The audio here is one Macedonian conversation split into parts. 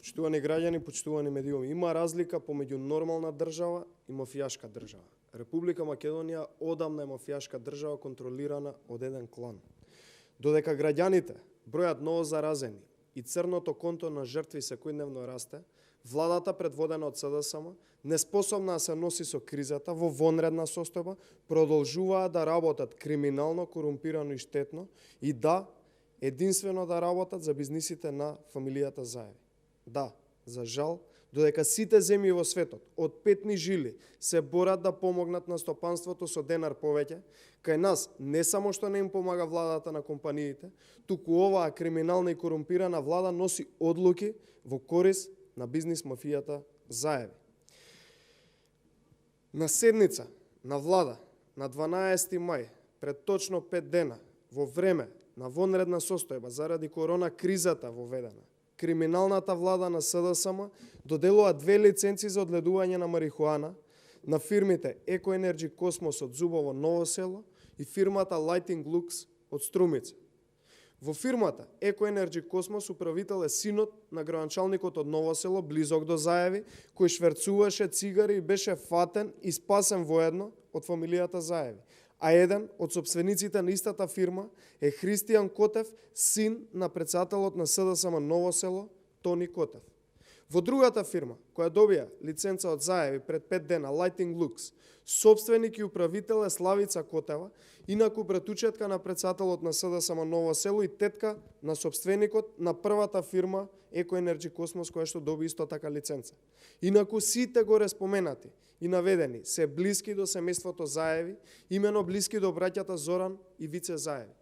Почитувани граѓани, почитувани медиуми, има разлика помеѓу нормална држава и мафијашка држава. Република Македонија одамна е мафијашка држава контролирана од еден клан. Додека граѓаните бројат ново заразени и црното конто на жртви секојдневно расте, владата предводена од СДСМ, неспособна да се носи со кризата во вонредна состојба, продолжуваат да работат криминално, корумпирано и штетно и единствено да работат за бизнисите на фамилијата Заеви. Да, за жал, додека сите земји во светот од петни жили се борат да помогнат на стопанството со денар повеќе, кај нас не само што не им помага владата на компаниите, туку оваа криминална и корумпирана влада носи одлуки во корист на бизнис мафијата Заеви. На седница на влада на 12 мај, пред точно 5 дена, во време на вонредна состојба заради корона кризата воведена, криминалната влада на СДСМ доделува 2 лиценци за одледување на марихуана на фирмите Еко Енерджи Космос од Зубово Ново село и фирмата Lighting Lux од Струмица. Во фирмата Еко Енерджи Космос управител е синот на градоначалникот од Ново село, близок до Заеви, кој шверцуваше цигари и беше фатен и спасен воедно од фамилијата Заеви. А еден од сопствениците на истата фирма е Христијан Котев, син на председателот на СДСМ Ново село, Тони Котев. Во другата фирма, која добија лиценца од Заеви пред 5 дена, Lighting Lux, собственик и управител е Славица Котева, инаку братучетка на председателот на СДСМ Ново село и тетка на собственикот на првата фирма Еко Енерджи Космос, која што доби исто така лиценца. Инаку сите горе споменати и наведени се блиски до семејството Заеви, имено блиски до браќата Зоран и Вице Заеви.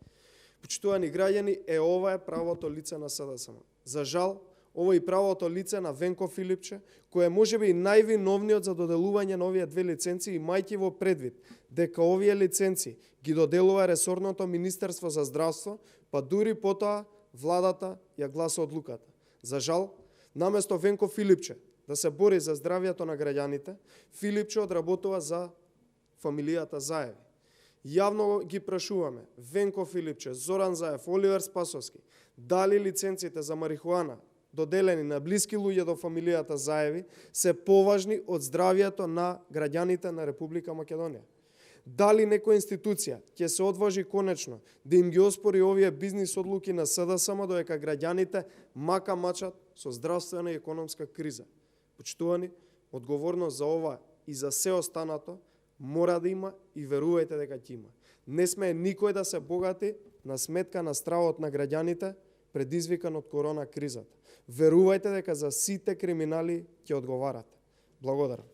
Почитувани граѓани, ова е правото лице на СДСМ. За жал, ова е правото лице на Венко Филипче, кој е можеби и највиновниот за доделување на овие 2 лиценци, имајќи во предвид дека овие лиценци ги доделува ресорното Министерство за здравство, па дури потоа владата ја гласа одлуката. За жал, наместо Венко Филипче да се бори за здравјето на граѓаните, Филипче одработува за фамилијата Заеви. Јавно ги прашуваме Венко Филипче, Зоран Заев, Оливер Спасовски, дали лиценците за марихуана доделени на блиски луѓе до фамилијата Заеви се поважни од здравјето на граѓаните на Република Македонија. Дали некоја институција ќе се одважи конечно да им ги оспори овие бизнис одлуки на СДСМ додека граѓаните мака мачат со здравствена и економска криза. Почитувани, одговорност за ова и за се останато мора да има и верувајте дека ќе има. Не сме никој да се богати на сметка на стравот на граѓаните предизвикан од корона кризата. Верувајте дека за сите криминали ќе одговарате. Благодарам.